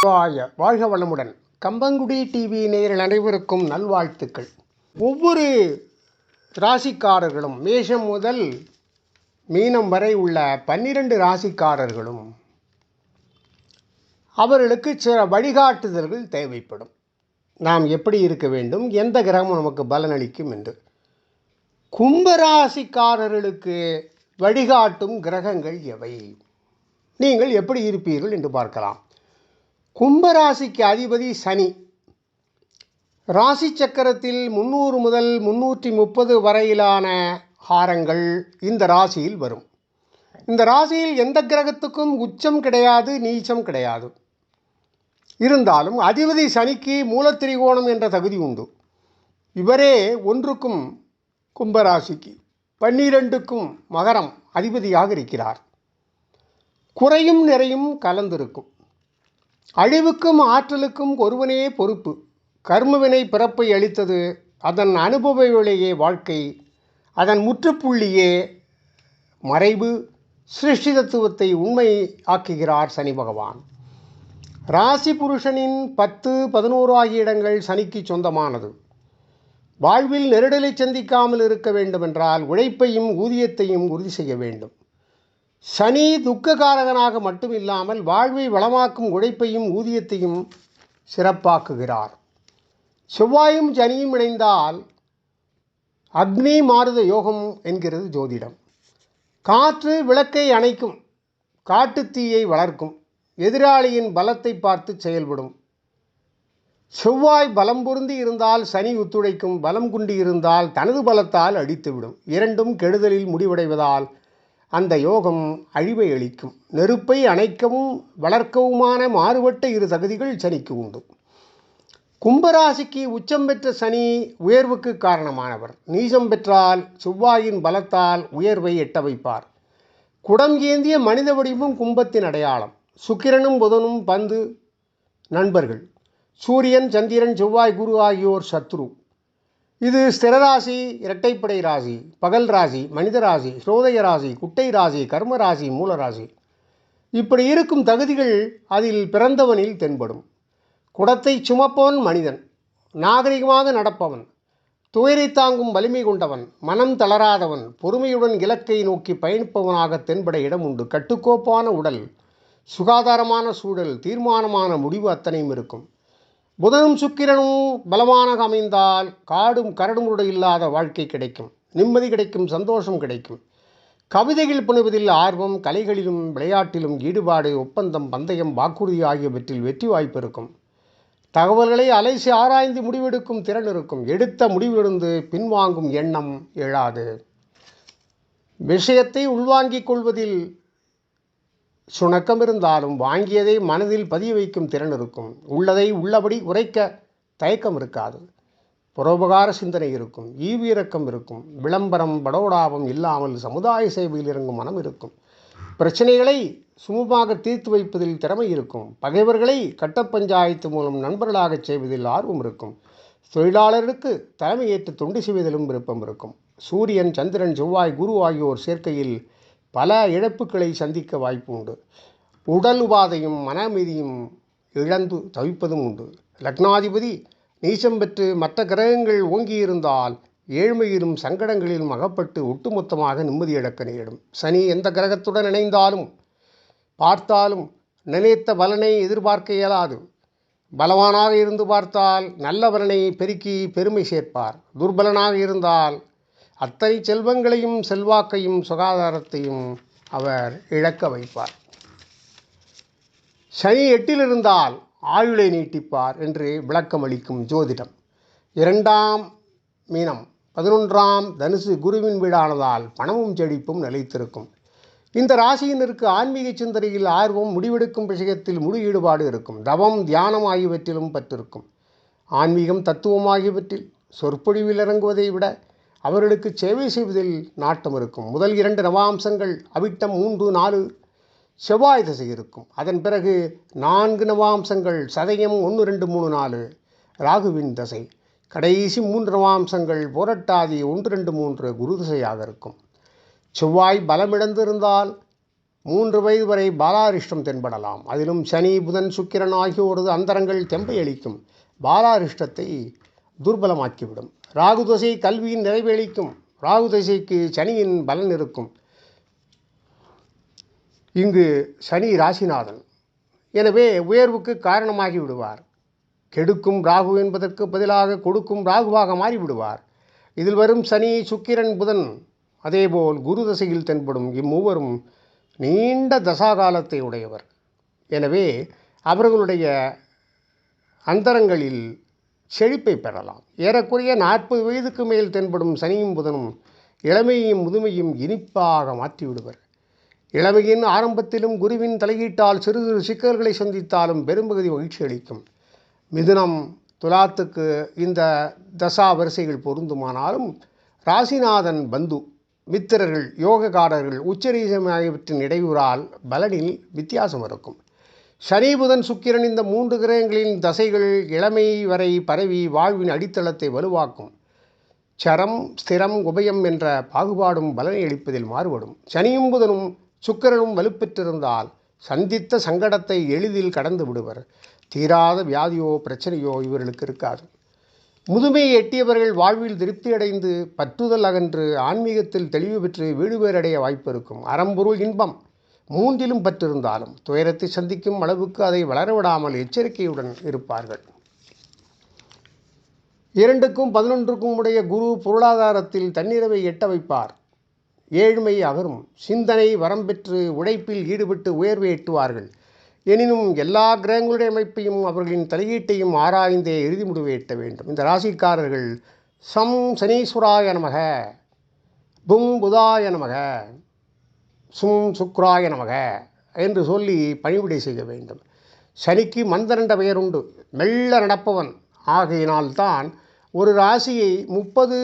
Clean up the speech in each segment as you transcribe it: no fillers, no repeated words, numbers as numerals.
வாழ்க வளமுடன். கம்பங்குடி டிவி நேயர்கள் அனைவருக்கும் நல்வாழ்த்துக்கள். ஒவ்வொரு ராசிக்காரர்களும் மேஷம் முதல் மீனம் வரை உள்ள 12 ராசிக்காரர்களும் அவர்களுக்கு சில வழிகாட்டுதல்கள் தேவைப்படும். நாம் எப்படி இருக்க வேண்டும், எந்த கிரகம் நமக்கு பலனளிக்கும் என்று. கும்பராசிக்காரர்களுக்கு வழிகாட்டும் கிரகங்கள் எவை, நீங்கள் எப்படி இருப்பீர்கள் என்று பார்க்கலாம். கும்பராசிக்கு அதிபதி சனி. ராசி சக்கரத்தில் 300 முதல் 330 வரையிலான ஹாரங்கள் இந்த ராசியில் வரும். இந்த ராசியில் எந்த கிரகத்துக்கும் உச்சம் கிடையாது, நீச்சம் கிடையாது. இருந்தாலும் அதிபதி சனிக்கு மூலத்திரிகோணம் என்ற தகுதி உண்டு. இவரே ஒன்றுக்கும் கும்பராசிக்கு 12க்கும் மகரம் அதிபதியாக இருக்கிறார். குறையும் நிறையும் கலந்திருக்கும். அழிவுக்கும் ஆற்றலுக்கும் ஒருவனே பொறுப்பு. கர்மவினை பிறப்பை அளித்தது, அதன் அனுபவ விலையே வாழ்க்கை, அதன் முற்றுப்புள்ளியே மறைவு. சிருஷ்டி தத்துவத்தை உண்மை ஆக்குகிறார் சனி பகவான். ராசி புருஷனின் 10, 11 ஆகிய இடங்கள் சனிக்கு சொந்தமானது. வாழ்வில் நெருடலை சந்திக்காமல் இருக்க வேண்டுமென்றால் உழைப்பையும் ஊதியத்தையும் உறுதி செய்ய வேண்டும். சனி துக்ககாரகனாக மட்டுமில்லாமல் வாழ்வை வளமாக்கும் உழைப்பையும் ஊதியத்தையும் சிறப்பாக்குகிறார். செவ்வாயும் சனியும் இணைந்தால் அக்னி மாருத யோகம் என்கிறது ஜோதிடம். காற்று விளக்கை அணைக்கும், காட்டுத்தீயை வளர்க்கும், எதிராளியின் பலத்தை பார்த்து செயல்படும். செவ்வாய் பலம் பொருந்தி இருந்தால் சனி ஒத்துழைக்கும், பலம் குண்டி இருந்தால் தனது பலத்தால் அடித்துவிடும். இரண்டும் கெடுதலில் முடிவடைவதால் அந்த யோகம் அழிவை அளிக்கும். நெருப்பை அணைக்கவும் வளர்க்கவுமான மாறுபட்ட இரு தகுதிகள் சனிக்கு உண்டு. கும்பராசிக்கு உச்சம் பெற்ற சனி உயர்வுக்கு காரணமானவர். நீசம் பெற்றால் செவ்வாயின் பலத்தால் உயர்வை எட்ட வைப்பார். குடம் ஏந்திய மனித வடிவம் கும்பத்தின் அடையாளம். சுக்கிரனும் புதனும் பந்து நண்பர்கள். சூரியன், சந்திரன், செவ்வாய், குரு ஆகியோர் சத்ரு. இது ஸ்திரராசி, இரட்டைப்படை ராசி, பகல் ராசி, மனித ராசி, ஸ்ரோதய ராசி, குட்டை ராசி, கர்ம ராசி, மூலராசி. இப்படி இருக்கும் தகுதிகள் அதில் பிறந்தவனில் தென்படும். குடத்தை சுமப்பவன் மனிதன், நாகரிகமாக நடப்பவன், துயரை தாங்கும் வலிமை கொண்டவன், மனம் தளராதவன், பொறுமையுடன் இலக்கை நோக்கி பயணிப்பவனாக தென்பட இடம் உண்டு. கட்டுக்கோப்பான உடல், சுகாதாரமான சூழல், தீர்மானமான முடிவு அத்தனையும் இருக்கும். புதனும் சுக்கிரனும் பலவானாக அமைந்தால் காடும் கரடுமுரடு இல்லாத வாழ்க்கை கிடைக்கும். நிம்மதி கிடைக்கும், சந்தோஷம் கிடைக்கும். கவிதைகள் புனைவதில் ஆர்வம், கலைகளிலும் விளையாட்டிலும் ஈடுபாடு, ஒப்பந்தம், பந்தயம், வாக்குறுதி ஆகியவற்றில் வெற்றி வாய்ப்பு இருக்கும். தகவல்களை அலைசி ஆராய்ந்து முடிவெடுக்கும் திறன் இருக்கும். எடுத்த முடிவிலிருந்து பின்வாங்கும் எண்ணம் எழாது. விஷயத்தை உள்வாங்கிக் கொள்வதில் சுணக்கம் இருந்தாலும் வாங்கியதை மனதில் பதிய வைக்கும் திறன் இருக்கும். உள்ளதை உள்ளபடி உரைக்க தயக்கம் இருக்காது. புரோபகார சிந்தனை இருக்கும். ஈவிரக்கம் இருக்கும். விளம்பரம் படோடாபம் இல்லாமல் சமுதாய சேவையில் இறங்கும் மனம் இருக்கும். பிரச்சனைகளை சுமூகமாக தீர்த்து வைப்பதில் திறமை இருக்கும். பகைவர்களை கட்ட பஞ்சாயத்து மூலம் நண்பர்களாகச் செய்வதில் ஆர்வம் இருக்கும். தொழிலாளருக்கு தலைமையேற்று தொண்டு செய்வதிலும் விருப்பம் இருக்கும். சூரியன், சந்திரன், செவ்வாய், குரு ஆகியோர் சேர்க்கையில் பல இழப்புகளை சந்திக்க வாய்ப்பு உண்டு. உடல் உபாதையும் மன அமைதியும் இழந்து தவிப்பதும் உண்டு. லக்னாதிபதி நீச்சம் பெற்று மற்ற கிரகங்கள் ஓங்கியிருந்தால் ஏழ்மையிலும் சங்கடங்களிலும் அகப்பட்டு ஒட்டுமொத்தமாக நிம்மதி இழக்க நேரிடும். சனி எந்த கிரகத்துடன் இணைந்தாலும் பார்த்தாலும் நினைத்த பலனை எதிர்பார்க்க இயலாது. பலவானாக இருந்து பார்த்தால் நல்ல பலனை பெருக்கி பெருமை சேர்ப்பார். துர்பலனாக இருந்தால் அத்தனை செல்வங்களையும் செல்வாக்கையும் சுகாதாரத்தையும் அவர் இழக்க வைப்பார். சனி 8 இருந்தால் ஆயுளை நீட்டிப்பார் என்று விளக்கம் அளிக்கும் ஜோதிடம். 2ஆம் மீனம் 11ஆம் தனுசு குருவின் வீடானதால் பணமும் செழிப்பும் நிலைத்திருக்கும். இந்த ராசியினருக்கு ஆன்மீக சிந்தனையில் ஆர்வம், முடிவெடுக்கும் விஷயத்தில் முழு ஈடுபாடு இருக்கும். தவம், தியானம் ஆகியவற்றிலும் பற்றிருக்கும். ஆன்மீகம், தத்துவம் ஆகியவற்றில் சொற்பொழிவில் இறங்குவதை விட அவர்களுக்கு சேவை செய்வதில் நாட்டம் இருக்கும். முதல் 2 நவாம்சங்கள் அவிட்டம் 3, 4 செவ்வாய் திசை இருக்கும். அதன் பிறகு 4 நவாம்சங்கள் சதயம் 1, 2, 3, 4 ராகுவின் தசை. கடைசி 3 நவாம்சங்கள் புரட்டாதி 1, 2, 3 குரு திசையாக இருக்கும். செவ்வாய் பலமிழந்திருந்தால் 3 வயது வரை பாலாரிஷ்டம் தென்படலாம். அதிலும் சனி, புதன், சுக்கிரன் ஆகியோரது அந்தரங்கள் தெம்பை அளிக்கும். பாலாரிஷ்டத்தை துர்பலமாக்கிவிடும். ராகு தசை கல்வியின் நிறைவேளிக்கும். ராகு தசைக்கு சனியின் பலன் இருக்கும். இங்கு சனி ராசிநாதன். எனவே உயர்வுக்கு காரணமாகி விடுவார். கெடுக்கும் ராகு என்பதற்கு பதிலாக கொடுக்கும் ராகுவாக மாறிவிடுவார். இதில் வரும் சனி, சுக்கிரன், புதன், அதேபோல் குரு தசையில் தென்படும் இம்மூவரும் நீண்ட தசாகாலத்தை உடையவர். எனவே அவர்களுடைய அந்தரங்களில் செழிப்பை பெறலாம். ஏறக்குறைய 40 வயதுக்கு மேல் தென்படும் சனியும் புதனும் இளமையும் முதுமையும் இனிப்பாக மாற்றிவிடுவர். இளமையின் ஆரம்பத்திலும் குருவின் தலையீட்டால் சிறு சிறு சிக்கல்களை சந்தித்தாலும் பெரும்பகுதி மகிழ்ச்சி அளிக்கும். மிதுனம், துலாத்துக்கு இந்த தசா வரிசைகள் பொருந்துமானாலும் ராசிநாதன் பந்து, மித்திரர்கள், யோகக்காரர்கள், உச்சரீசம் ஆகியவற்றின் இடையூறால் பலனில் வித்தியாசம் இருக்கும். சனி, புதன், சுக்கிரன் இந்த 3 கிரகங்களின் தசைகள் இளமை வரை பரவி வாழ்வின் அடித்தளத்தை வலுவாக்கும். சரம், ஸ்திரம், உபயம் என்ற பாகுபாடும் பலனை அளிப்பதில் மாறுபடும். சனியும் புதனும் சுக்கிரனும் வலுப்பெற்றிருந்தால் சந்தித்த சங்கடத்தை எளிதில் கடந்து விடுவர். தீராத வியாதியோ பிரச்சனையோ இவர்களுக்கு இருக்காது. முதுமையை எட்டியவர்கள் வாழ்வில் திருப்தியடைந்து பற்றுதல் அகன்று ஆன்மீகத்தில் தெளிவு பெற்று வீடு பேரடைய வாய்ப்பு இருக்கும். அறம்பொருள் இன்பம் 3லும் பற்றிருந்தாலும் துயரத்தை சந்திக்கும் அளவுக்கு அதை வளரவிடாமல் எச்சரிக்கையுடன் இருப்பார்கள். 2க்கும் 11க்கும் உடைய குரு பொருளாதாரத்தில் தன்னிறைவை எட்ட வைப்பார். ஏழ்மை அகரும். சிந்தனை வரம் பெற்று உழைப்பில் ஈடுபட்டு உயர்வை எட்டுவார்கள். எனினும் எல்லா கிரகங்களுடைய அமைப்பையும் அவர்களின் தலையீட்டையும் ஆராய்ந்தே இறுதி முடிவை எட்ட வேண்டும். இந்த ராசிக்காரர்கள் சம் சனீஸ்வராய நமக, பும் புதாய நமக, சும் சுக்ராய நமக என்று சொல்லி பணிவிடை செய்ய வேண்டும். சனிக்கு மந்தரண்ட பெயருண்டு, மெல்ல நடப்பவன். ஆகையினால்தான் ஒரு ராசியை 30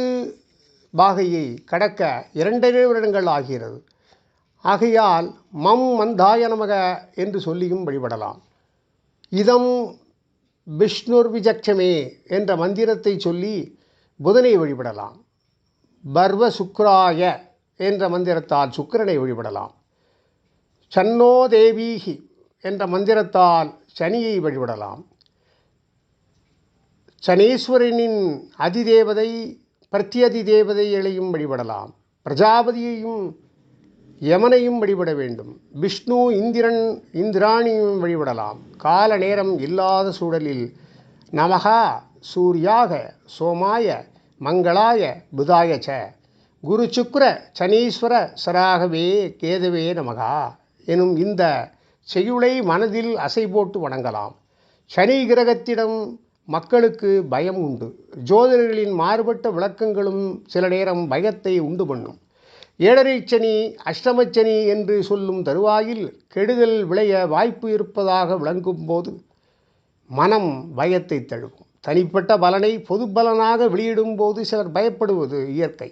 பாகையை கடக்க 2.5 வருடங்கள் ஆகிறது. ஆகையால் மம் மந்தாய நமக என்று சொல்லியும் வழிபடலாம். இதம் விஷ்ணுர் விஜக்ஷமே என்ற மந்திரத்தை சொல்லி புதனை வழிபடலாம். பர்வ சுக்ராய என்ற மந்திரத்தால் சுக்கிரனை வழிபடலாம். சன்னோ தேவீஹி என்ற மந்திரத்தால் சனியை வழிபடலாம். சனீஸ்வரனின் அதிதேவதை பிரத்யதி தேவதைகளையும் வழிபடலாம். பிரஜாபதியையும் யமனையும் வழிபட வேண்டும். விஷ்ணு, இந்திரன், இந்திராணியும் வழிபடலாம். கால நேரம் இல்லாத சூழலில் நமகா சூர்யாக சோமாய மங்களாய புதாய ச குரு சுக்ர சனீஸ்வர சராகவே கேதவே நமகா எனும் இந்த செய்யுளை மனதில் அசை போட்டு வணங்கலாம். சனி கிரகத்திடம் மக்களுக்கு பயம் உண்டு. ஜோதிடர்களின் மாறுபட்ட விளக்கங்களும் சில நேரம் பயத்தை உண்டு பண்ணும். 7.5 சனி, அஷ்டமச்சனி என்று சொல்லும் தருவாயில் கெடுதல் விளைய வாய்ப்பு இருப்பதாக விளங்கும் போது மனம் பயத்தை தழுவும். தனிப்பட்ட பலனை பொது பலனாக வெளியிடும் போது சிலர் பயப்படுவது இயற்கை.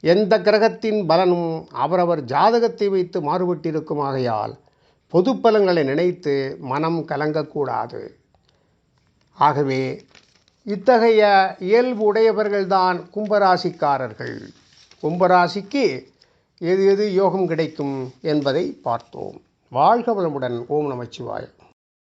எந்த கிரகத்தின் பலனும் அவரவர் ஜாதகத்தை வைத்து மாறுபட்டிருக்கும். ஆகையால் பொது பலன்களை நினைத்து மனம் கலங்கக்கூடாது. ஆகவே இத்தகைய இயல்பு உடையவர்கள்தான் கும்பராசிக்காரர்கள். கும்பராசிக்கு எது எது யோகம் கிடைக்கும் என்பதை பார்த்தோம். வாழ்க வளமுடன். ஓம் நமச்சிவாய.